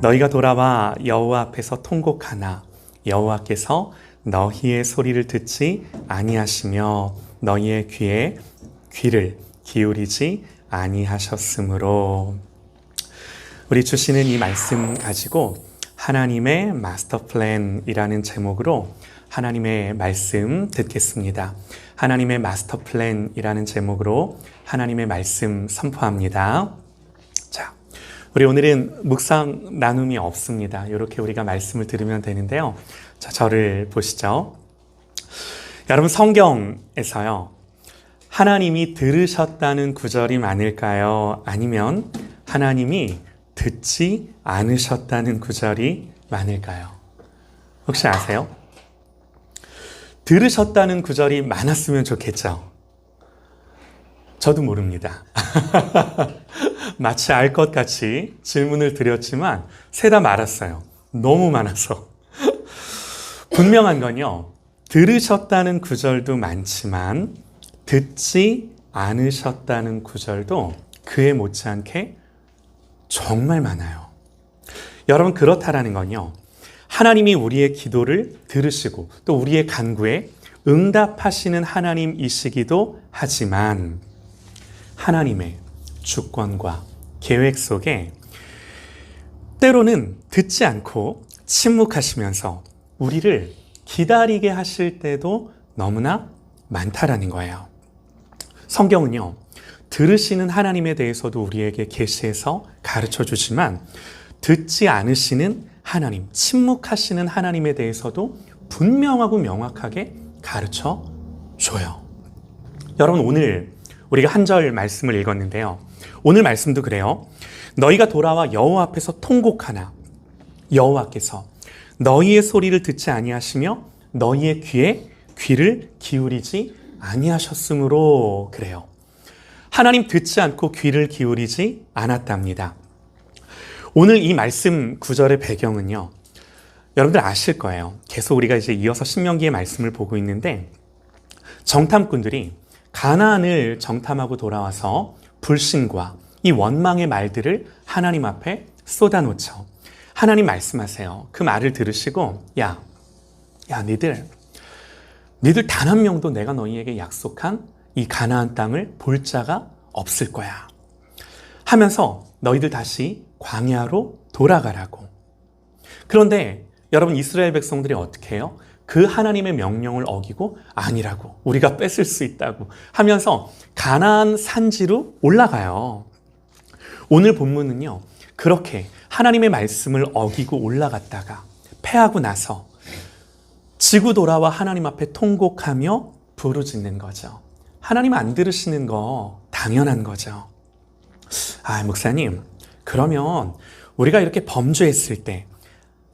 너희가 돌아와 여호와 앞에서 통곡하나 여호와께서 너희의 소리를 듣지 아니하시며 너희의 귀에 귀를 기울이지 아니하셨으므로. 우리 주시는 이 말씀 가지고 하나님의 마스터 플랜이라는 제목으로 하나님의 말씀 듣겠습니다. 하나님의 마스터 플랜이라는 제목으로 하나님의 말씀 선포합니다. 자, 우리 오늘은 묵상 나눔이 없습니다. 이렇게 우리가 말씀을 들으면 되는데요. 자, 저를 보시죠. 여러분, 성경에서요, 하나님이 들으셨다는 구절이 많을까요? 아니면 하나님이 듣지 않으셨다는 구절이 많을까요? 혹시 아세요? 들으셨다는 구절이 많았으면 좋겠죠? 저도 모릅니다. 마치 알 것 같이 질문을 드렸지만 세다 말았어요. 너무 많아서. 분명한 건요, 들으셨다는 구절도 많지만 듣지 않으셨다는 구절도 그에 못지않게 정말 많아요. 여러분, 그렇다라는 건요, 하나님이 우리의 기도를 들으시고 또 우리의 간구에 응답하시는 하나님이시기도 하지만 하나님의 주권과 계획 속에 때로는 듣지 않고 침묵하시면서 우리를 기다리게 하실 때도 너무나 많다라는 거예요. 성경은요, 들으시는 하나님에 대해서도 우리에게 계시해서 가르쳐 주지만 듣지 않으시는 하나님, 침묵하시는 하나님에 대해서도 분명하고 명확하게 가르쳐 줘요. 여러분, 오늘 우리가 한 절 말씀을 읽었는데요. 오늘 말씀도 그래요. 너희가 돌아와 여호와 앞에서 통곡하나 여호와께서 너희의 소리를 듣지 아니하시며 너희의 귀에 귀를 기울이지 아니하셨으므로. 그래요. 하나님 듣지 않고 귀를 기울이지 않았답니다. 오늘 이 말씀 구절의 배경은요, 여러분들 아실 거예요. 계속 우리가 이제 이어서 신명기의 말씀을 보고 있는데 정탐꾼들이 가나안을 정탐하고 돌아와서 불신과 이 원망의 말들을 하나님 앞에 쏟아놓죠. 하나님 말씀하세요. 그 말을 들으시고 야 니들 단 한 명도 내가 너희에게 약속한 이 가나안 땅을 볼 자가 없을 거야 하면서 너희들 다시 광야로 돌아가라고. 그런데 여러분, 이스라엘 백성들이 어떻게 해요? 그 하나님의 명령을 어기고 아니라고, 우리가 뺏을 수 있다고 하면서 가나안 산지로 올라가요. 오늘 본문은요, 그렇게 하나님의 말씀을 어기고 올라갔다가 패하고 나서 지구 돌아와 하나님 앞에 통곡하며 부르짖는 거죠. 하나님 안 들으시는 거 당연한 거죠. 목사님, 그러면 우리가 이렇게 범죄했을 때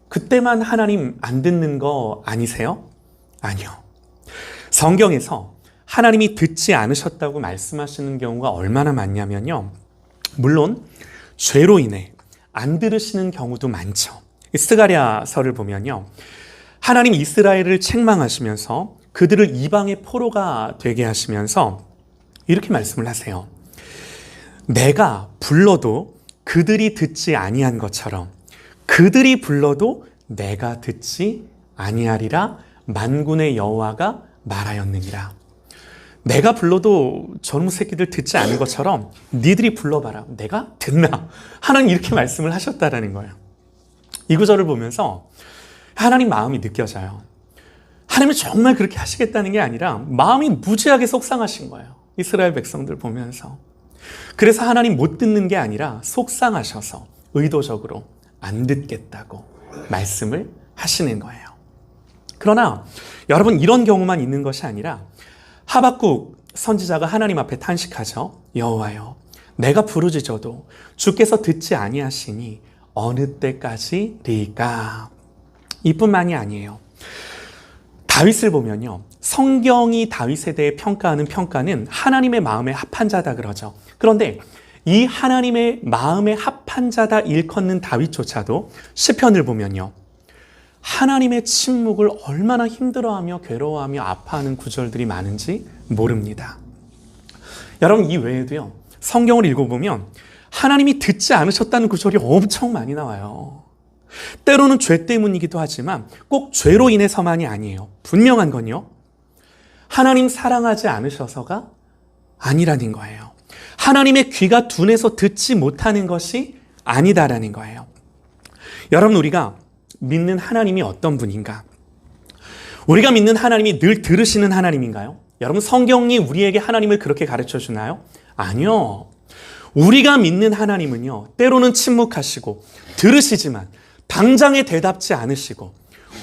그때만 하나님 안 듣는 거 아니세요? 아니요. 성경에서 하나님이 듣지 않으셨다고 말씀하시는 경우가 얼마나 많냐면요, 물론 죄로 인해 안 들으시는 경우도 많죠. 스가랴서를 보면요, 하나님 이스라엘을 책망하시면서 그들을 이방의 포로가 되게 하시면서 이렇게 말씀을 하세요. 내가 불러도 그들이 듣지 아니한 것처럼 그들이 불러도 내가 듣지 아니하리라 만군의 여호와가 말하였느니라. 내가 불러도 저놈 새끼들 듣지 않은 것처럼 니들이 불러봐라. 내가 듣나? 하나님 이렇게 말씀을 하셨다라는 거예요. 이 구절을 보면서 하나님 마음이 느껴져요. 하나님이 정말 그렇게 하시겠다는 게 아니라 마음이 무지하게 속상하신 거예요. 이스라엘 백성들 보면서. 그래서 하나님 못 듣는 게 아니라 속상하셔서 의도적으로 안 듣겠다고 말씀을 하시는 거예요. 그러나 여러분, 이런 경우만 있는 것이 아니라 하박국 선지자가 하나님 앞에 탄식하죠. 여호와여, 내가 부르짖어도 주께서 듣지 아니하시니 어느 때까지리까? 이뿐만이 아니에요. 다윗을 보면요, 성경이 다윗에 대해 평가하는 평가는 하나님의 마음에 합한 자다 그러죠. 그런데 이 하나님의 마음에 합한 자다 일컫는 다윗조차도 시편을 보면요, 하나님의 침묵을 얼마나 힘들어하며 괴로워하며 아파하는 구절들이 많은지 모릅니다. 여러분, 이 외에도요, 성경을 읽어보면 하나님이 듣지 않으셨다는 구절이 엄청 많이 나와요. 때로는 죄 때문이기도 하지만 꼭 죄로 인해서만이 아니에요. 분명한 건요, 하나님 사랑하지 않으셔서가 아니라는 거예요. 하나님의 귀가 둔해서 듣지 못하는 것이 아니다라는 거예요. 여러분, 우리가 믿는 하나님이 어떤 분인가? 우리가 믿는 하나님이 늘 들으시는 하나님인가요? 여러분, 성경이 우리에게 하나님을 그렇게 가르쳐 주나요? 아니요. 우리가 믿는 하나님은요, 때로는 침묵하시고 들으시지만 당장에 대답지 않으시고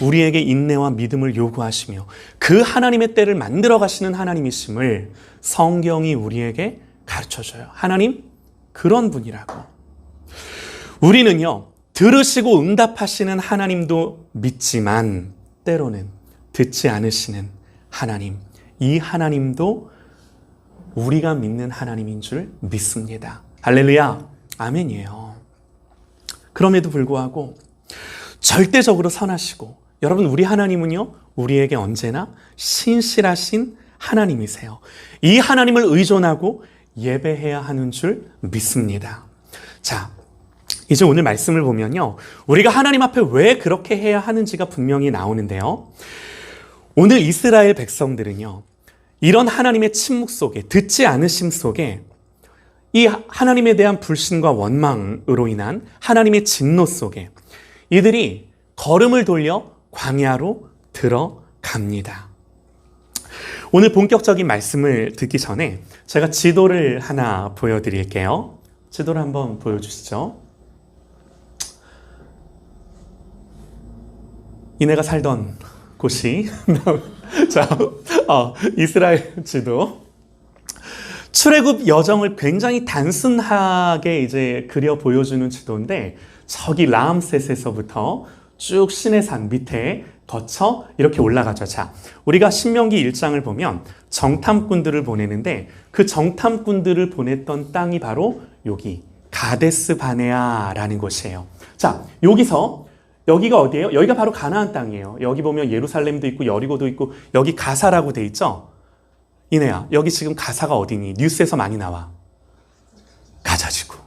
우리에게 인내와 믿음을 요구하시며 그 하나님의 때를 만들어 가시는 하나님이심을 성경이 우리에게 가르쳐줘요. 하나님 그런 분이라고. 우리는요, 들으시고 응답하시는 하나님도 믿지만 때로는 듣지 않으시는 하나님, 이 하나님도 우리가 믿는 하나님인 줄 믿습니다. 할렐루야, 아멘이에요. 그럼에도 불구하고 절대적으로 선하시고, 여러분, 우리 하나님은요, 우리에게 언제나 신실하신 하나님이세요. 이 하나님을 의존하고 예배해야 하는 줄 믿습니다. 자, 이제 오늘 말씀을 보면요, 우리가 하나님 앞에 왜 그렇게 해야 하는지가 분명히 나오는데요, 오늘 이스라엘 백성들은요, 이런 하나님의 침묵 속에, 듣지 않으심 속에 이 하나님에 대한 불신과 원망으로 인한 하나님의 진노 속에 이들이 걸음을 돌려 광야로 들어갑니다. 오늘 본격적인 말씀을 듣기 전에 제가 지도를 하나 보여드릴게요. 지도를 한번 보여주시죠. 이내가 살던 곳이 자, 이스라엘 지도. 출애굽 여정을 굉장히 단순하게 이제 그려 보여주는 지도인데, 저기 라암셋에서부터 쭉 시내산 밑에 거쳐 이렇게 올라가죠. 자, 우리가 신명기 1장을 보면 정탐꾼들을 보내는데 그 정탐꾼들을 보냈던 땅이 바로 여기 가데스 바네아라는 곳이에요. 자, 여기가 어디예요? 여기가 바로 가나안 땅이에요. 여기 보면 예루살렘도 있고 여리고도 있고, 여기 가사라고 돼 있죠? 이내야, 여기 지금 가사가 어디니? 뉴스에서 많이 나와. 가자지구.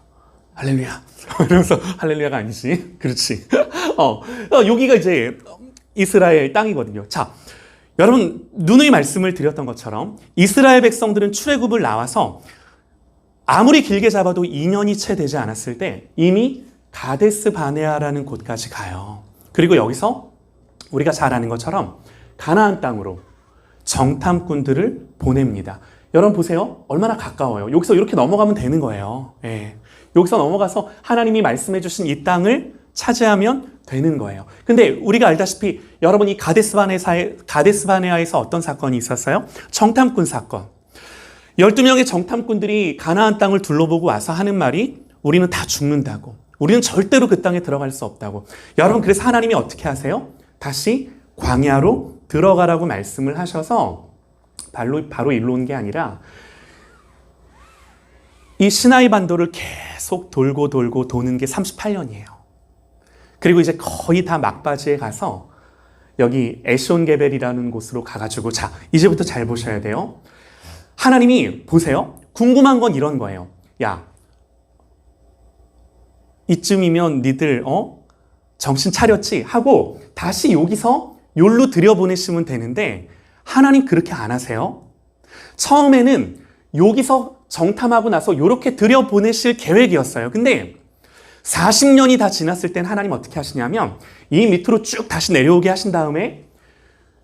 할렐루야. 이러면서 할렐루야가 아니지. 그렇지. 여기가 이제 이스라엘 땅이거든요. 자, 여러분, 누누이 말씀을 드렸던 것처럼 이스라엘 백성들은 출애굽을 나와서 아무리 길게 잡아도 2년이 채 되지 않았을 때 이미 가데스 바네아라는 곳까지 가요. 그리고 여기서 우리가 잘 아는 것처럼 가나안 땅으로 정탐꾼들을 보냅니다. 여러분 보세요. 얼마나 가까워요. 여기서 이렇게 넘어가면 되는 거예요. 예. 여기서 넘어가서 하나님이 말씀해 주신 이 땅을 차지하면 되는 거예요. 근데 우리가 알다시피 여러분, 이 가데스 바네아에서 어떤 사건이 있었어요? 정탐꾼 사건. 12명의 정탐꾼들이 가나안 땅을 둘러보고 와서 하는 말이 우리는 다 죽는다고. 우리는 절대로 그 땅에 들어갈 수 없다고. 여러분, 그래서 하나님이 어떻게 하세요? 다시 광야로 들어가라고 말씀을 하셔서 바로 일로 온 게 아니라 이 시나이 반도를 계속 돌고 도는 게 38년이에요. 그리고 이제 거의 다 막바지에 가서 여기 에시온게벨이라는 곳으로 가가지고, 자, 이제부터 잘 보셔야 돼요. 하나님이 보세요. 궁금한 건 이런 거예요. 야, 이쯤이면 니들 정신 차렸지? 하고 다시 여기서 욜로 들여보내시면 되는데 하나님 그렇게 안 하세요. 처음에는 여기서 정탐하고 나서 이렇게 들여보내실 계획이었어요. 근데 40년이 다 지났을 땐 하나님 어떻게 하시냐면 이 밑으로 쭉 다시 내려오게 하신 다음에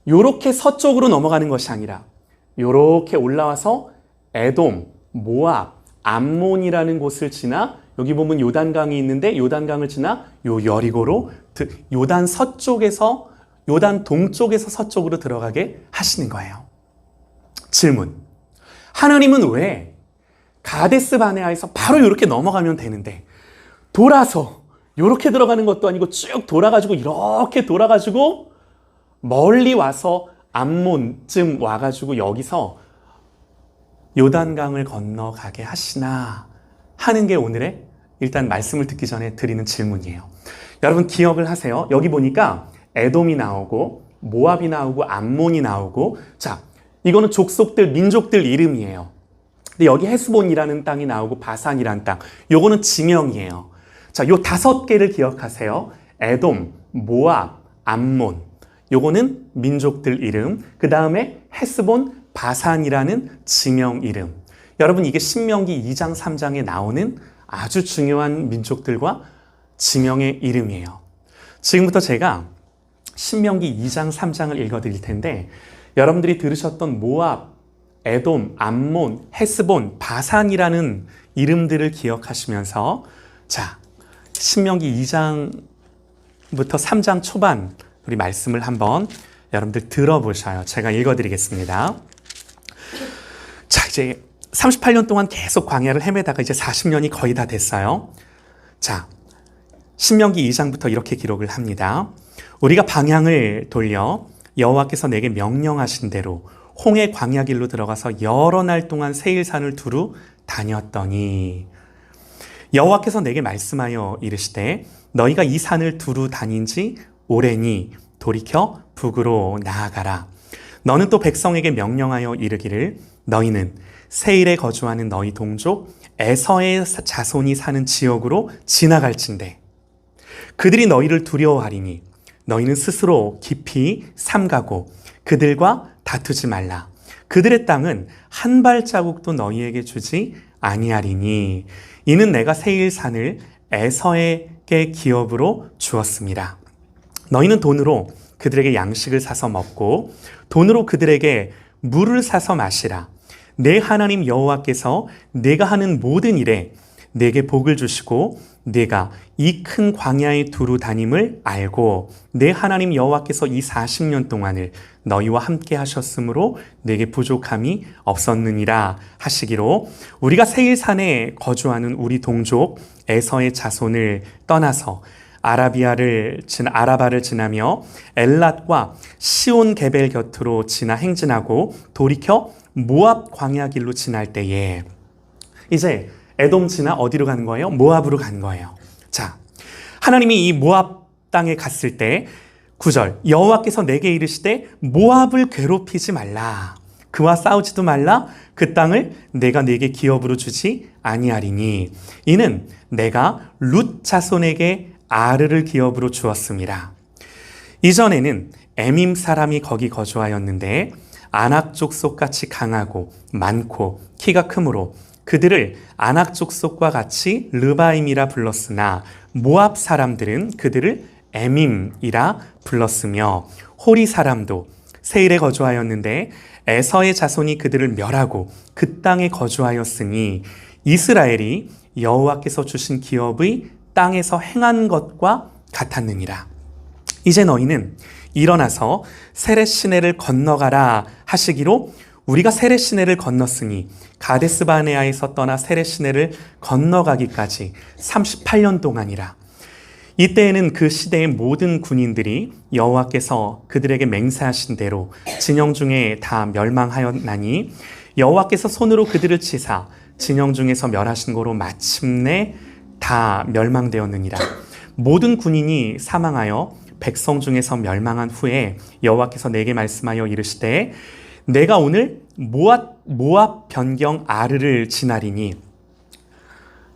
이렇게 서쪽으로 넘어가는 것이 아니라 이렇게 올라와서 에돔, 모압, 암몬이라는 곳을 지나 여기 보면 요단강이 있는데 요단강을 지나 요 여리고로 요단 동쪽에서 서쪽으로 들어가게 하시는 거예요. 질문. 하나님은 왜 가데스 바네아에서 바로 이렇게 넘어가면 되는데 돌아서 이렇게 들어가는 것도 아니고 쭉 돌아가지고 이렇게 돌아가지고 멀리 와서 암몬쯤 와가지고 여기서 요단강을 건너가게 하시나 하는 게 오늘의 일단 말씀을 듣기 전에 드리는 질문이에요. 여러분 기억을 하세요. 여기 보니까 에돔이 나오고 모압이 나오고 암몬이 나오고, 자, 이거는 족속들, 민족들 이름이에요. 근데 여기 헤스본이라는 땅이 나오고 바산이라는 땅, 요거는 지명이에요. 자, 요 5개를 기억하세요. 에돔, 모압, 암몬. 요거는 민족들 이름. 그 다음에 헤스본, 바산이라는 지명 이름. 여러분 이게 신명기 2장, 3장에 나오는 아주 중요한 민족들과 지명의 이름이에요. 지금부터 제가 신명기 2장, 3장을 읽어드릴 텐데 여러분들이 들으셨던 모압, 에돔, 암몬, 헤스본, 바산이라는 이름들을 기억하시면서 자, 신명기 2장부터 3장 초반 우리 말씀을 한번 여러분들 들어보셔요. 제가 읽어드리겠습니다. 자, 이제 38년 동안 계속 광야를 헤매다가 이제 40년이 거의 다 됐어요. 자, 신명기 2장부터 이렇게 기록을 합니다. 우리가 방향을 돌려 여호와께서 내게 명령하신 대로 홍해 광야길로 들어가서 여러 날 동안 세일산을 두루 다녔더니 여호와께서 내게 말씀하여 이르시되 너희가 이 산을 두루 다닌 지 오래니 돌이켜 북으로 나아가라. 너는 또 백성에게 명령하여 이르기를 너희는 세일에 거주하는 너희 동족 에서의 자손이 사는 지역으로 지나갈진대 그들이 너희를 두려워하리니 너희는 스스로 깊이 삼가고 그들과 다투지 말라. 그들의 땅은 한 발자국도 너희에게 주지 아니하리니 이는 내가 세일산을 에서에게 기업으로 주었습니다. 너희는 돈으로 그들에게 양식을 사서 먹고 돈으로 그들에게 물을 사서 마시라. 내 하나님 여호와께서 내가 하는 모든 일에 내게 복을 주시고 내가 이 큰 광야에 두루 다님을 알고 내 하나님 여호와께서 이 40년 동안을 너희와 함께 하셨으므로 내게 부족함이 없었느니라 하시기로 우리가 세일산에 거주하는 우리 동족 에서의 자손을 떠나서 아라바를 지나며 엘랏과 시온 게벨 곁으로 지나 행진하고 돌이켜 모압 광야 길로 지날 때에 이제 에돔 지나 어디로 간 거예요? 모압으로 간 거예요. 자, 하나님이 이 모압 땅에 갔을 때 9절 여호와께서 내게 이르시되 모압을 괴롭히지 말라. 그와 싸우지도 말라. 그 땅을 내가 네게 기업으로 주지 아니하리니 이는 내가 룻 자손에게 아르를 기업으로 주었습니다. 이전에는 에밈 사람이 거기 거주하였는데 아낙 족속같이 강하고 많고 키가 크므로 그들을 아낙 족속과 같이 르바임이라 불렀으나 모압 사람들은 그들을 에밈이라 불렀으며 호리 사람도 세일에 거주하였는데 에서의 자손이 그들을 멸하고 그 땅에 거주하였으니 이스라엘이 여호와께서 주신 기업의 땅에서 행한 것과 같았느니라. 이제 너희는 일어나서 세렛 시내를 건너가라 하시기로 우리가 세렛 시내를 건넜으니 가데스 바네아에서 떠나 세렛 시내를 건너가기까지 38년 동안이라. 이때에는 그 시대의 모든 군인들이 여호와께서 그들에게 맹세하신 대로 진영 중에 다 멸망하였나니 여호와께서 손으로 그들을 치사 진영 중에서 멸하신 거로 마침내 다 멸망되었느니라. 모든 군인이 사망하여 백성 중에서 멸망한 후에 여호와께서 내게 말씀하여 이르시되 내가 오늘 모압 변경 아르를 지나리니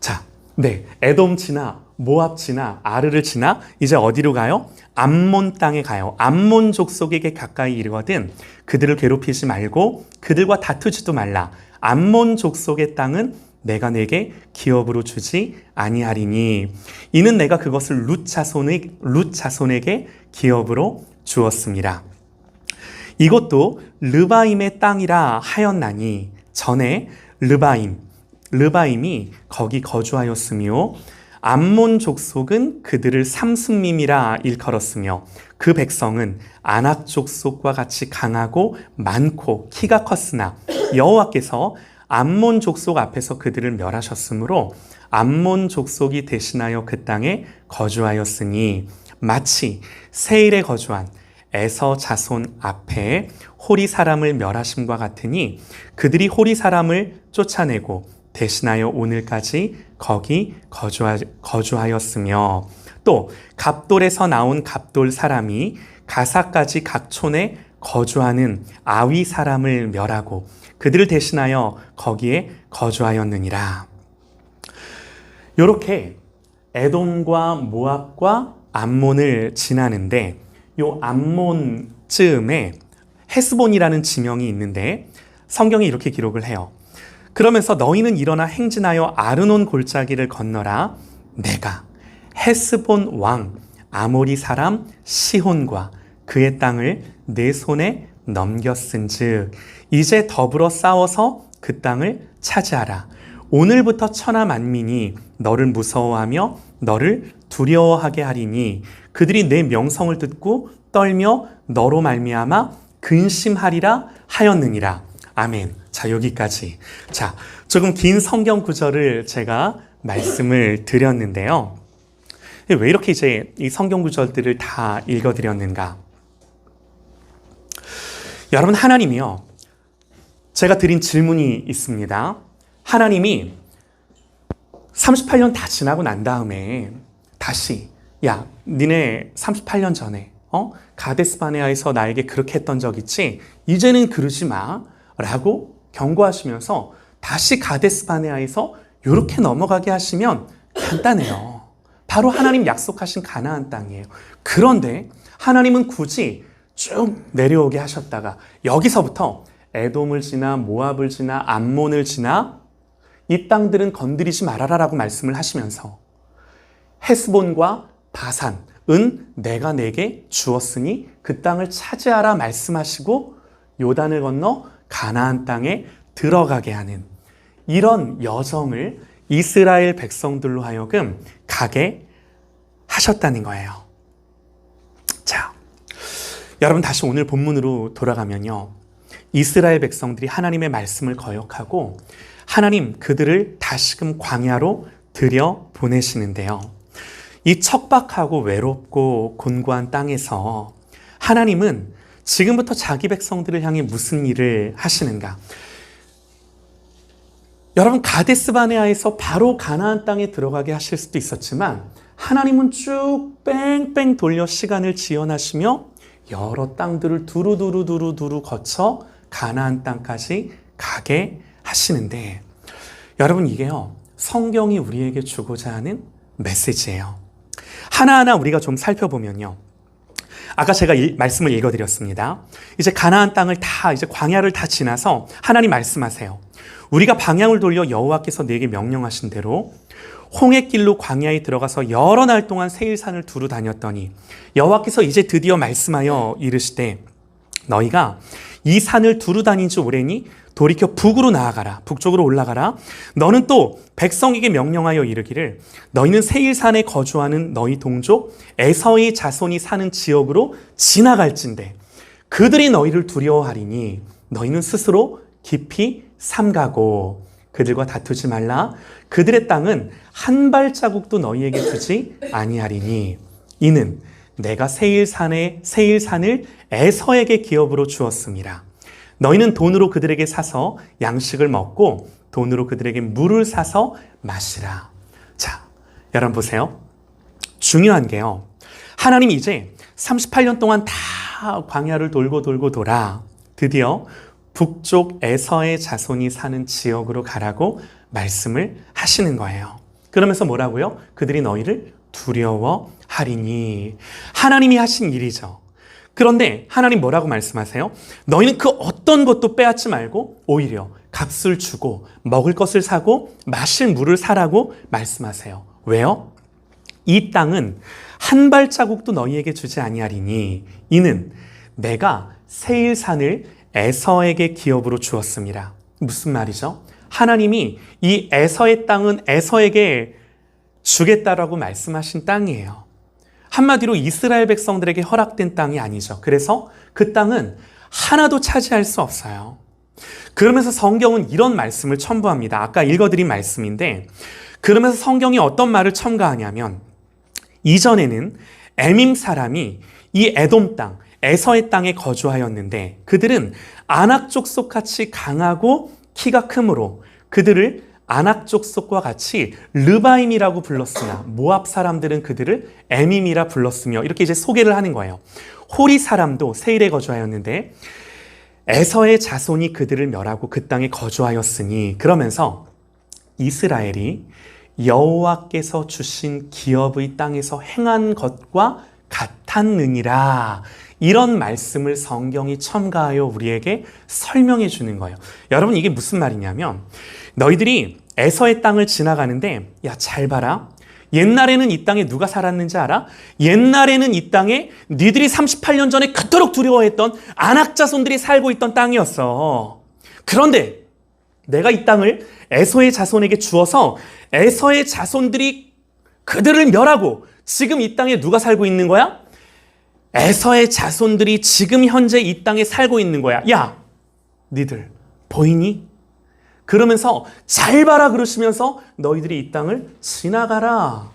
자, 네, 에돔 지나 모압 지나 아르를 지나 이제 어디로 가요? 암몬 땅에 가요. 암몬 족속에게 가까이 이르거든 그들을 괴롭히지 말고 그들과 다투지도 말라. 암몬 족속의 땅은 내가 내게 기업으로 주지 아니하리니 이는 내가 그것을 룻 자손에게 기업으로 주었습니다. 이것도 르바임의 땅이라 하였나니 전에 르바임이 거기 거주하였으며 암몬 족속은 그들을 삼순밈이라 일컬었으며 그 백성은 아낙 족속과 같이 강하고 많고 키가 컸으나 여호와께서 암몬 족속 앞에서 그들을 멸하셨으므로 암몬 족속이 대신하여 그 땅에 거주하였으니 마치 세일에 거주한 에서 자손 앞에 호리 사람을 멸하심과 같으니 그들이 호리 사람을 쫓아내고 대신하여 오늘까지 거기 거주하였으며 또 갑돌에서 나온 갑돌 사람이 가사까지 각 촌에 거주하는 아위 사람을 멸하고 그들을 대신하여 거기에 거주하였느니라. 이렇게 에돔과 모압과 암몬을 지나는데 요 암몬쯤에 헤스본이라는 지명이 있는데 성경이 이렇게 기록을 해요. 그러면서 너희는 일어나 행진하여 아르논 골짜기를 건너라. 내가 헤스본 왕 아모리 사람 시혼과 그의 땅을 내 손에 넘겼은즉 이제 더불어 싸워서 그 땅을 차지하라. 오늘부터 천하 만민이 너를 무서워하며 너를 두려워하게 하리니 그들이 내 명성을 듣고 떨며 너로 말미암아 근심하리라 하였느니라. 아멘. 자, 여기까지. 자, 조금 긴 성경 구절을 제가 말씀을 드렸는데요. 왜 이렇게 이제 이 성경 구절들을 다 읽어드렸는가? 여러분, 하나님이요, 제가 드린 질문이 있습니다. 하나님이 38년 다 지나고 난 다음에 다시 야, 니네 38년 전에 가데스 바네아에서 나에게 그렇게 했던 적 있지? 이제는 그러지 마 라고 경고하시면서 다시 가데스 바네아에서 이렇게 넘어가게 하시면 간단해요. 바로 하나님 약속하신 가나안 땅이에요. 그런데 하나님은 굳이 쭉 내려오게 하셨다가 여기서부터 에돔을 지나 모압을 지나 암몬을 지나 이 땅들은 건드리지 말아라라고 말씀을 하시면서 헤스본과 바산은 내가 내게 주었으니 그 땅을 차지하라 말씀하시고 요단을 건너 가나안 땅에 들어가게 하는 이런 여정을 이스라엘 백성들로 하여금 가게 하셨다는 거예요. 자, 여러분 다시 오늘 본문으로 돌아가면요. 이스라엘 백성들이 하나님의 말씀을 거역하고 하나님 그들을 다시금 광야로 들여 보내시는데요. 이 척박하고 외롭고 곤고한 땅에서 하나님은 지금부터 자기 백성들을 향해 무슨 일을 하시는가? 여러분 가데스 바네아에서 바로 가나안 땅에 들어가게 하실 수도 있었지만 하나님은 쭉 뺑뺑 돌려 시간을 지연하시며 여러 땅들을 두루두루 거쳐 가나안 땅까지 가게 하시는데 여러분 이게요 성경이 우리에게 주고자 하는 메시지예요. 하나하나 우리가 좀 살펴보면요. 아까 제가 말씀을 읽어드렸습니다. 이제 가나안 땅을 다 이제 광야를 다 지나서 하나님 말씀하세요. 우리가 방향을 돌려 여호와께서 내게 명령하신 대로 홍해길로 광야에 들어가서 여러 날 동안 세일산을 두루 다녔더니 여호와께서 이제 드디어 말씀하여 이르시되 너희가 이 산을 두루 다닌 지 오래니 돌이켜 북으로 나아가라. 북쪽으로 올라가라. 너는 또 백성에게 명령하여 이르기를 너희는 세일산에 거주하는 너희 동족 에서의 자손이 사는 지역으로 지나갈진대 그들이 너희를 두려워하리니 너희는 스스로 깊이 삼가고 그들과 다투지 말라. 그들의 땅은 한 발자국도 너희에게 주지 아니하리니 이는 내가 세일산을 에서에게 기업으로 주었습니다. 너희는 돈으로 그들에게 사서 양식을 먹고 돈으로 그들에게 물을 사서 마시라. 자, 여러분 보세요. 중요한 게요. 하나님이 이제 38년 동안 다 광야를 돌고 돌아 드디어 북쪽 에서의 자손이 사는 지역으로 가라고 말씀을 하시는 거예요. 그러면서 뭐라고요? 그들이 너희를 두려워하리니. 하나님이 하신 일이죠. 그런데 하나님 뭐라고 말씀하세요? 너희는 그 어떤 것도 빼앗지 말고 오히려 값을 주고 먹을 것을 사고 마실 물을 사라고 말씀하세요. 왜요? 이 땅은 한 발자국도 너희에게 주지 아니하리니 이는 내가 세일산을 에서에게 기업으로 주었습니다. 무슨 말이죠? 하나님이 이 에서의 땅은 에서에게 주겠다라고 말씀하신 땅이에요. 한마디로 이스라엘 백성들에게 허락된 땅이 아니죠. 그래서 그 땅은 하나도 차지할 수 없어요. 그러면서 성경은 이런 말씀을 첨부합니다. 아까 읽어드린 말씀인데 그러면서 성경이 어떤 말을 첨가하냐면 이전에는 에밈 사람이 이 에돔 땅, 에서의 땅에 거주하였는데 그들은 아낙 족속같이 강하고 키가 크므로 그들을 아낙 족속과 같이 르바임이라고 불렀으나 모압 사람들은 그들을 에밈이라 불렀으며 이렇게 이제 소개를 하는 거예요. 호리 사람도 세일에 거주하였는데 에서의 자손이 그들을 멸하고 그 땅에 거주하였으니 그러면서 이스라엘이 여호와께서 주신 기업의 땅에서 행한 것과 같았느니라. 이런 말씀을 성경이 첨가하여 우리에게 설명해 주는 거예요. 여러분, 이게 무슨 말이냐면 너희들이 에서의 땅을 지나가는데 야, 잘 봐라. 옛날에는 이 땅에 누가 살았는지 알아? 옛날에는 이 땅에 니들이 38년 전에 그토록 두려워했던 아낙 자손들이 살고 있던 땅이었어. 그런데 내가 이 땅을 에서의 자손에게 주어서 에서의 자손들이 그들을 멸하고 지금 이 땅에 누가 살고 있는 거야? 에서의 자손들이 지금 현재 이 땅에 살고 있는 거야. 야, 니들 보이니? 그러면서 잘 봐라 그러시면서 너희들이 이 땅을 지나가라.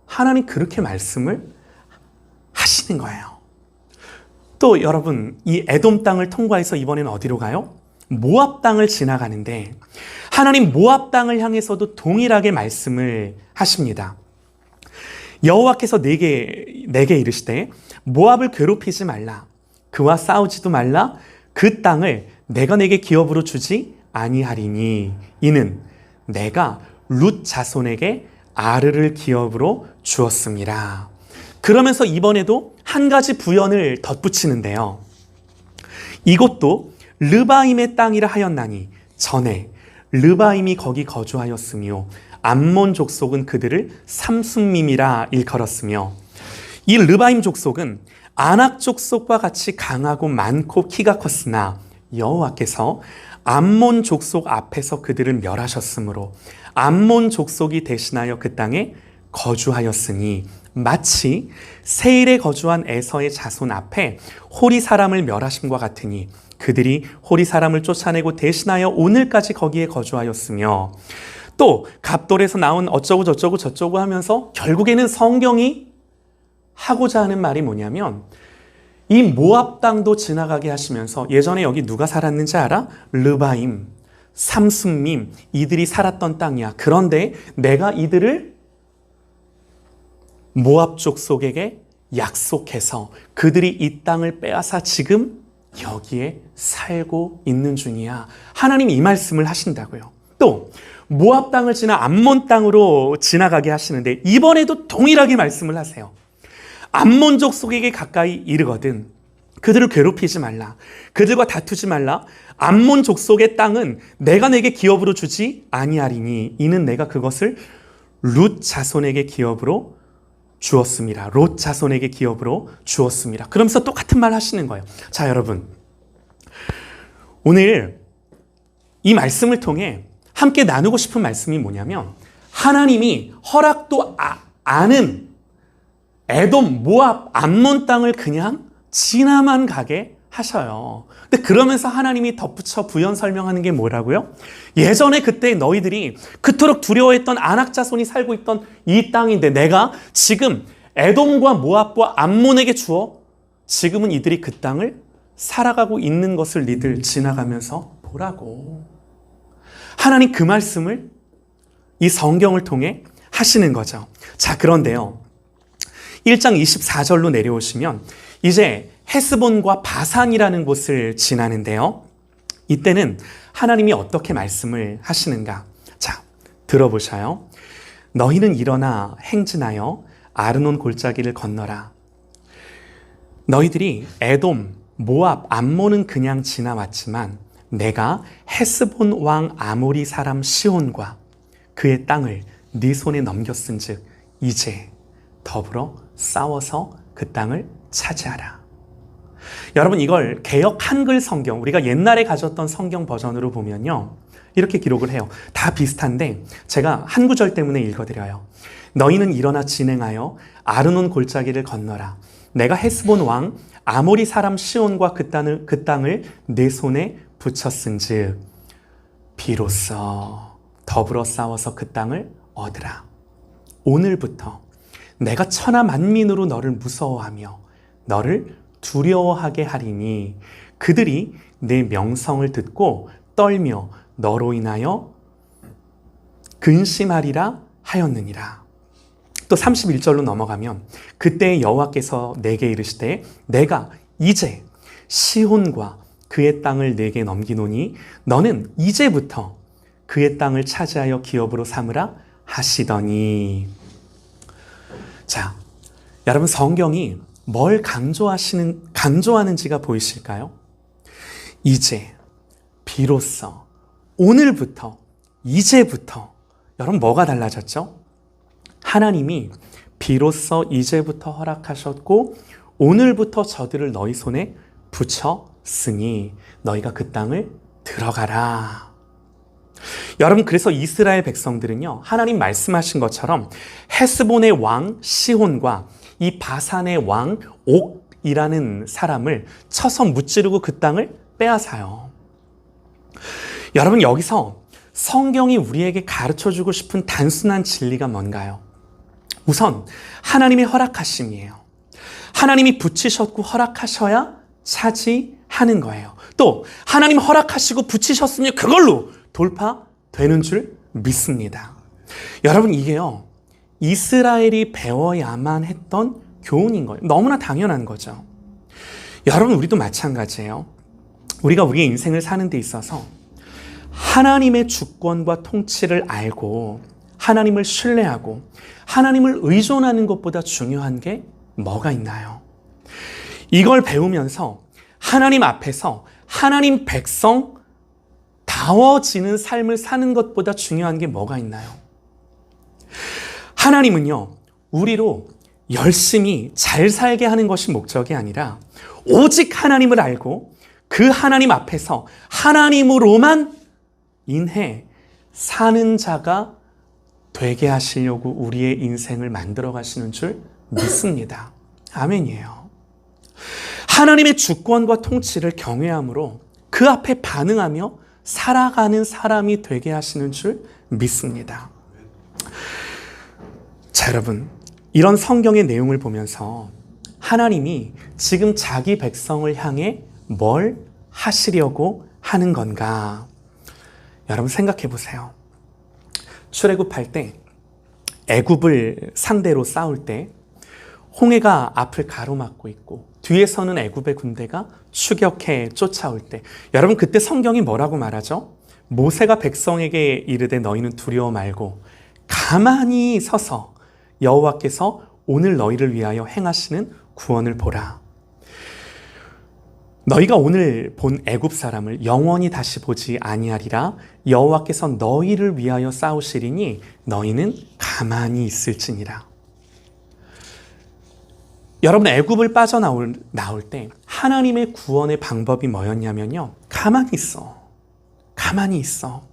하나님 그렇게 말씀을 하시는 거예요. 또 여러분, 이 에돔 땅을 통과해서 이번에는 어디로 가요? 모압 땅을 지나가는데 하나님 모압 땅을 향해서도 동일하게 말씀을 하십니다. 여호와께서 내게 이르시되 모압을 괴롭히지 말라. 그와 싸우지도 말라. 그 땅을 내가 내게 기업으로 주지 아니하리니 이는 내가 룻 자손에게 아르를 기업으로 주었습니다. 그러면서 이번에도 한 가지 부연을 덧붙이는데요. 이곳도 르바임의 땅이라 하였나니 전에 르바임이 거기 거주하였으며 암몬 족속은 그들을 삼순밈이라 일컬었으며 이 르바임 족속은 아낙 족속과 같이 강하고 많고 키가 컸으나 여호와께서 암몬 족속 앞에서 그들을 멸하셨으므로 암몬 족속이 대신하여 그 땅에 거주하였으니 마치 세일에 거주한 에서의 자손 앞에 호리 사람을 멸하심과 같으니 그들이 호리 사람을 쫓아내고 대신하여 오늘까지 거기에 거주하였으며 또 갑돌에서 나온 어쩌고 저쩌고 저쩌고 하면서 결국에는 성경이 하고자 하는 말이 뭐냐면 이 모압 땅도 지나가게 하시면서 예전에 여기 누가 살았는지 알아? 르바임, 삼순밈 이들이 살았던 땅이야. 그런데 내가 이들을 모압 족속에게 약속해서 그들이 이 땅을 빼앗아 지금 여기에 살고 있는 중이야. 하나님이 이 말씀을 하신다고요. 또 모압 땅을 지나 암몬 땅으로 지나가게 하시는데 이번에도 동일하게 말씀을 하세요. 암몬 족속에게 가까이 이르거든 그들을 괴롭히지 말라. 그들과 다투지 말라. 암몬 족속의 땅은 내가 내게 기업으로 주지 아니하리니 이는 내가 그것을 룻 자손에게 기업으로 주었습니다. 롯 자손에게 기업으로 주었습니다. 그러면서 똑같은 말 하시는 거예요. 자, 여러분, 오늘 이 말씀을 통해 함께 나누고 싶은 말씀이 뭐냐면 하나님이 허락도 않은 에돔, 모압, 암몬 땅을 그냥 지나만 가게 하셔요. 근데 그러면서 하나님이 덧붙여 부연 설명하는 게 뭐라고요? 예전에 그때 너희들이 그토록 두려워했던 아낙 자손이 살고 있던 이 땅인데 내가 지금 에돔과 모압과 암몬에게 주어 지금은 이들이 그 땅을 살아가고 있는 것을 니들 지나가면서 보라고. 하나님 그 말씀을 이 성경을 통해 하시는 거죠. 자, 그런데요. 1장 24절로 내려오시면 이제 헤스본과 바산이라는 곳을 지나는데요. 이때는 하나님이 어떻게 말씀을 하시는가? 자, 들어보셔요. 너희는 일어나 행진하여 아르논 골짜기를 건너라. 너희들이 에돔, 모압, 암몬은 그냥 지나왔지만 내가 헤스본 왕 아모리 사람 시온과 그의 땅을 네 손에 넘겼은즉 이제 더불어 싸워서 그 땅을 차지하라. 여러분, 이걸 개역 한글 성경, 우리가 옛날에 가졌던 성경 버전으로 보면요, 이렇게 기록을 해요. 다 비슷한데 제가 한 구절 때문에 읽어드려요. 너희는 일어나 진행하여 아르논 골짜기를 건너라. 내가 헤스본 왕 아모리 사람 시온과 그 땅을 내 손에 붙였은즉 비로소 더불어 싸워서 그 땅을 얻으라. 오늘부터 내가 천하 만민으로 너를 무서워하며 너를 두려워하게 하리니 그들이 내 명성을 듣고 떨며 너로 인하여 근심하리라 하였느니라. 또 31절로 넘어가면 그때 여호와께서 내게 이르시되 내가 이제 시혼과 그의 땅을 내게 넘기노니 너는 이제부터 그의 땅을 차지하여 기업으로 삼으라 하시더니. 자, 여러분 성경이 뭘 강조하는지가 보이실까요? 이제, 비로소, 오늘부터, 이제부터. 여러분 뭐가 달라졌죠? 하나님이 비로소 이제부터 허락하셨고 오늘부터 저들을 너희 손에 붙였으니 너희가 그 땅을 들어가라. 여러분 그래서 이스라엘 백성들은요, 하나님 말씀하신 것처럼 헤스본의 왕 시혼과 이 바산의 왕 옥이라는 사람을 쳐서 무찌르고 그 땅을 빼앗아요. 여러분 여기서 성경이 우리에게 가르쳐주고 싶은 단순한 진리가 뭔가요? 우선 하나님의 허락하심이에요. 하나님이 붙이셨고 허락하셔야 차지하는 거예요. 또 하나님 허락하시고 붙이셨으면 그걸로 돌파되는 줄 믿습니다. 여러분 이게요, 이스라엘이 배워야만 했던 교훈인 거예요. 너무나 당연한 거죠. 여러분 우리도 마찬가지예요. 우리가 우리의 인생을 사는 데 있어서 하나님의 주권과 통치를 알고 하나님을 신뢰하고 하나님을 의존하는 것보다 중요한 게 뭐가 있나요? 이걸 배우면서 하나님 앞에서 하나님 백성 다워지는 삶을 사는 것보다 중요한 게 뭐가 있나요? 하나님은요, 우리로 열심히 잘 살게 하는 것이 목적이 아니라 오직 하나님을 알고 그 하나님 앞에서 하나님으로만 인해 사는 자가 되게 하시려고 우리의 인생을 만들어 가시는 줄 믿습니다. 아멘이에요. 하나님의 주권과 통치를 경외함으로 그 앞에 반응하며 살아가는 사람이 되게 하시는 줄 믿습니다. 자, 여러분, 이런 성경의 내용을 보면서 하나님이 지금 자기 백성을 향해 뭘 하시려고 하는 건가? 여러분 생각해 보세요. 출애굽할 때 애굽을 상대로 싸울 때 홍해가 앞을 가로막고 있고 뒤에서는 애굽의 군대가 추격해 쫓아올 때, 여러분 그때 성경이 뭐라고 말하죠? 모세가 백성에게 이르되 너희는 두려워 말고 가만히 서서 여호와께서 오늘 너희를 위하여 행하시는 구원을 보라. 너희가 오늘 본 애굽 사람을 영원히 다시 보지 아니하리라. 여호와께서 너희를 위하여 싸우시리니 너희는 가만히 있을지니라. 여러분 애굽을 빠져나올 때 하나님의 구원의 방법이 뭐였냐면요, 가만히 있어. 가만히 있어.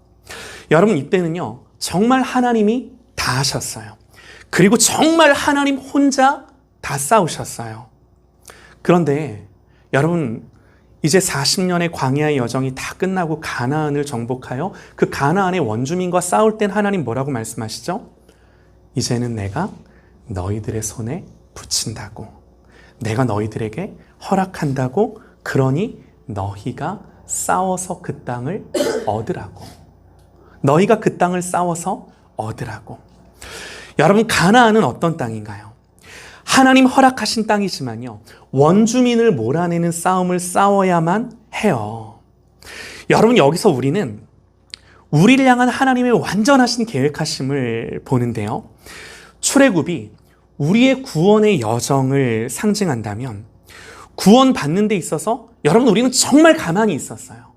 여러분 이때는요, 정말 하나님이 다 하셨어요. 그리고 정말 하나님 혼자 다 싸우셨어요. 그런데 여러분 이제 40년의 광야의 여정이 다 끝나고 가나안을 정복하여 그 가나안의 원주민과 싸울 땐 하나님 뭐라고 말씀하시죠? 이제는 내가 너희들의 손에 붙인다고. 내가 너희들에게 허락한다고. 그러니 너희가 싸워서 그 땅을 얻으라고. 너희가 그 땅을 싸워서 얻으라고. 여러분 가나안은 어떤 땅인가요? 하나님 허락하신 땅이지만요, 원주민을 몰아내는 싸움을 싸워야만 해요. 여러분 여기서 우리는 우리를 향한 하나님의 완전하신 계획하심을 보는데요, 출애굽이 우리의 구원의 여정을 상징한다면 구원 받는 데 있어서 여러분 우리는 정말 가만히 있었어요.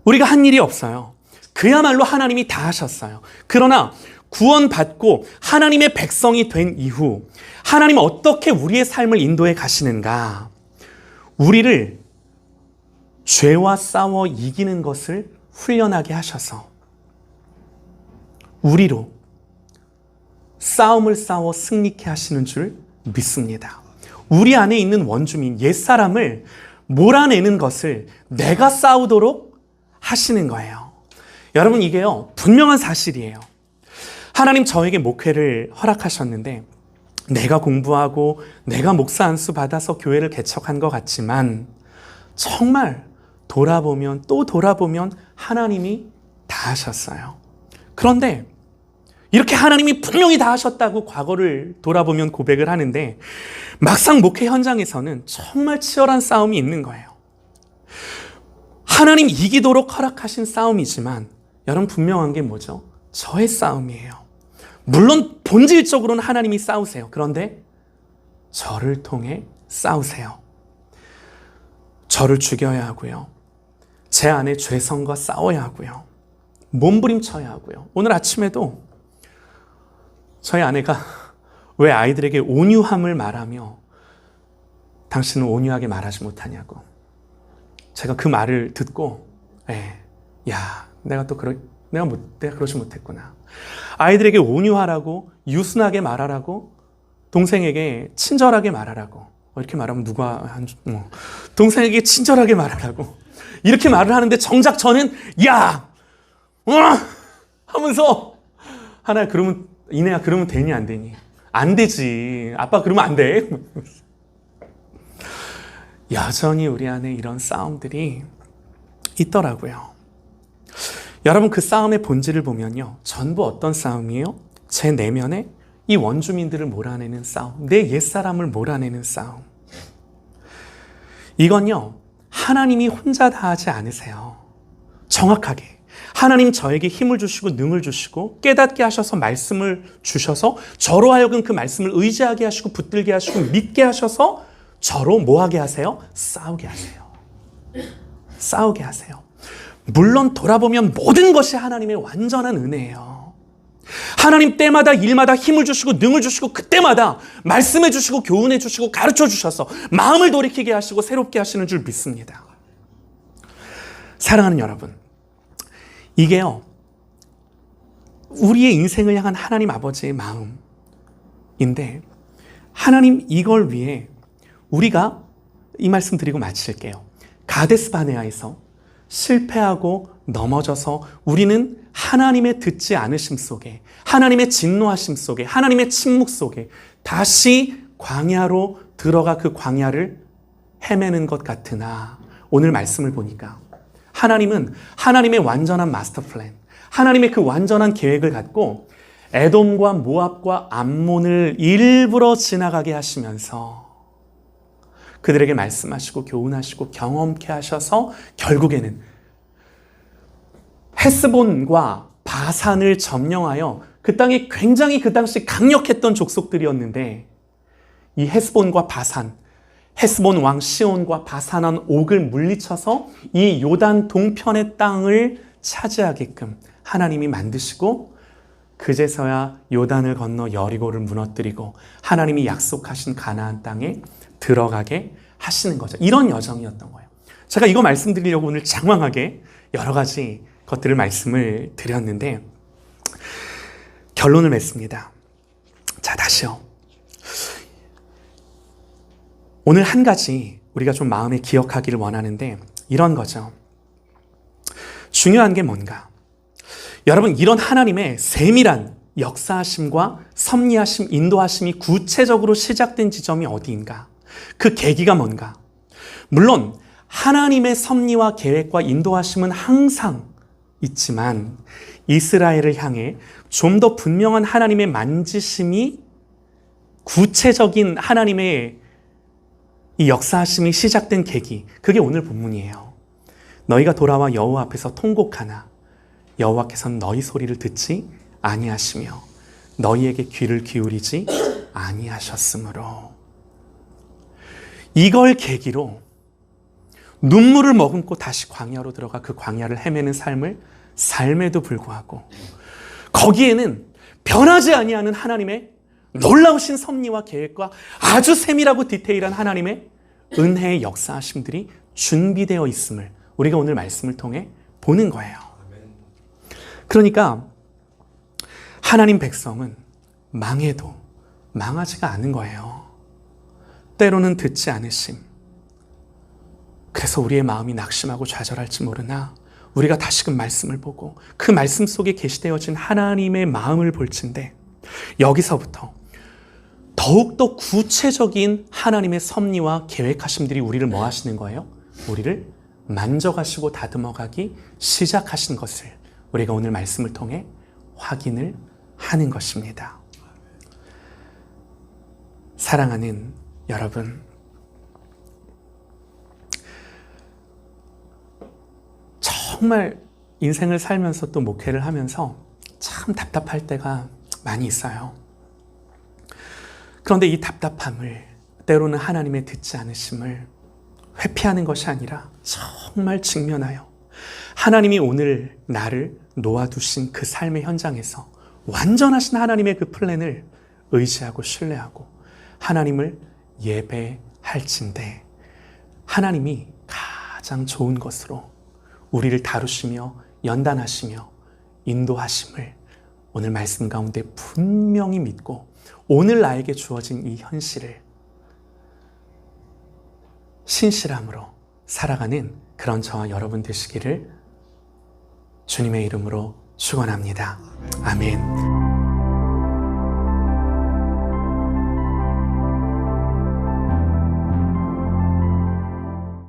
우리가 한 일이 없어요. 그야말로 하나님이 다 하셨어요. 그러나 구원받고 하나님의 백성이 된 이후 하나님은 어떻게 우리의 삶을 인도해 가시는가? 우리를 죄와 싸워 이기는 것을 훈련하게 하셔서 우리로 싸움을 싸워 승리케 하시는 줄 믿습니다. 우리 안에 있는 원주민, 옛사람을 몰아내는 것을 내가 싸우도록 하시는 거예요. 여러분 이게요, 분명한 사실이에요. 하나님 저에게 목회를 허락하셨는데 내가 공부하고 내가 목사 안수 받아서 교회를 개척한 것 같지만 정말 돌아보면 또 돌아보면 하나님이 다 하셨어요. 그런데 이렇게 하나님이 분명히 다 하셨다고 과거를 돌아보면 고백을 하는데 막상 목회 현장에서는 정말 치열한 싸움이 있는 거예요. 하나님 이기도록 허락하신 싸움이지만 여러분 분명한 게 뭐죠? 저의 싸움이에요. 물론 본질적으로는 하나님이 싸우세요. 그런데 저를 통해 싸우세요. 저를 죽여야 하고요. 제 안에 죄성과 싸워야 하고요. 몸부림쳐야 하고요. 오늘 아침에도 저희 아내가 왜 아이들에게 온유함을 말하며 당신은 온유하게 말하지 못하냐고. 제가 그 말을 듣고 내가 그러지 못했구나. 아이들에게 온유하라고, 유순하게 말하라고, 동생에게 친절하게 말하라고. 이렇게 말하면 동생에게 친절하게 말하라고. 이렇게 말을 하는데 정작 저는 하면서 하나야 그러면 이내야 그러면 되니 안 되니? 안 되지. 아빠 그러면 안 돼. 여전히 우리 안에 이런 싸움들이 있더라고요. 여러분 그 싸움의 본질을 보면요. 전부 어떤 싸움이에요? 제 내면에 이 원주민들을 몰아내는 싸움. 내 옛사람을 몰아내는 싸움. 이건요. 하나님이 혼자 다 하지 않으세요. 정확하게. 하나님 저에게 힘을 주시고 능을 주시고 깨닫게 하셔서 말씀을 주셔서 저로 하여금 그 말씀을 의지하게 하시고 붙들게 하시고 믿게 하셔서 저로 뭐하게 하세요? 싸우게 하세요. 싸우게 하세요. 물론 돌아보면 모든 것이 하나님의 완전한 은혜예요. 하나님 때마다 일마다 힘을 주시고 능을 주시고 그때마다 말씀해 주시고 교훈해 주시고 가르쳐 주셔서 마음을 돌이키게 하시고 새롭게 하시는 줄 믿습니다. 사랑하는 여러분, 이게요 우리의 인생을 향한 하나님 아버지의 마음인데 하나님 이걸 위해 우리가 이 말씀 드리고 마칠게요. 가데스 바네아에서 실패하고 넘어져서 우리는 하나님의 듣지 않으심 속에, 하나님의 진노하심 속에, 하나님의 침묵 속에 다시 광야로 들어가 그 광야를 헤매는 것 같으나 오늘 말씀을 보니까 하나님은 하나님의 완전한 마스터 플랜, 하나님의 그 완전한 계획을 갖고 에돔과 모압과 암몬을 일부러 지나가게 하시면서 그들에게 말씀하시고 교훈하시고 경험케 하셔서 결국에는 헤스본과 바산을 점령하여 그 땅이 굉장히 그 당시 강력했던 족속들이었는데 이 헤스본과 바산, 헤스본 왕 시온과 바산한 옥을 물리쳐서 이 요단 동편의 땅을 차지하게끔 하나님이 만드시고 그제서야 요단을 건너 여리고를 무너뜨리고 하나님이 약속하신 가나안 땅에 들어가게 하시는 거죠. 이런 여정이었던 거예요. 제가 이거 말씀드리려고 오늘 장황하게 여러 가지 것들을 말씀을 드렸는데 결론을 맺습니다. 자, 다시요. 오늘 한 가지 우리가 좀 마음에 기억하기를 원하는데 이런 거죠. 중요한 게 뭔가? 여러분 이런 하나님의 세밀한 역사하심과 섭리하심, 인도하심이 구체적으로 시작된 지점이 어디인가? 그 계기가 뭔가? 물론 하나님의 섭리와 계획과 인도하심은 항상 있지만 이스라엘을 향해 좀 더 분명한 하나님의 만지심이 구체적인 하나님의 이 역사하심이 시작된 계기, 그게 오늘 본문이에요. 너희가 돌아와 여호와 앞에서 통곡하나 여호와께서는 너희 소리를 듣지 아니하시며 너희에게 귀를 기울이지 아니하셨으므로. 이걸 계기로 눈물을 머금고 다시 광야로 들어가 그 광야를 헤매는 삶에도 불구하고 거기에는 변하지 아니하는 하나님의 놀라우신 섭리와 계획과 아주 세밀하고 디테일한 하나님의 은혜의 역사하심들이 준비되어 있음을 우리가 오늘 말씀을 통해 보는 거예요. 그러니까 하나님 백성은 망해도 망하지가 않은 거예요. 때로는 듣지 않으심. 그래서 우리의 마음이 낙심하고 좌절할지 모르나 우리가 다시금 말씀을 보고 그 말씀 속에 계시되어진 하나님의 마음을 볼진데 여기서부터 더욱더 구체적인 하나님의 섭리와 계획하심들이 우리를 뭐 하시는 거예요? 우리를 만져가시고 다듬어가기 시작하신 것을 우리가 오늘 말씀을 통해 확인을 하는 것입니다. 사랑하는 여러분, 정말 인생을 살면서 또 목회를 하면서 참 답답할 때가 많이 있어요. 그런데 이 답답함을, 때로는 하나님의 듣지 않으심을 회피하는 것이 아니라 정말 직면하여 하나님이 오늘 나를 놓아두신 그 삶의 현장에서 완전하신 하나님의 그 플랜을 의지하고 신뢰하고 하나님을 예배할진대 하나님이 가장 좋은 것으로 우리를 다루시며 연단하시며 인도하심을 오늘 말씀 가운데 분명히 믿고 오늘 나에게 주어진 이 현실을 신실함으로 살아가는 그런 저와 여러분 되시기를 주님의 이름으로 축원합니다. 아멘.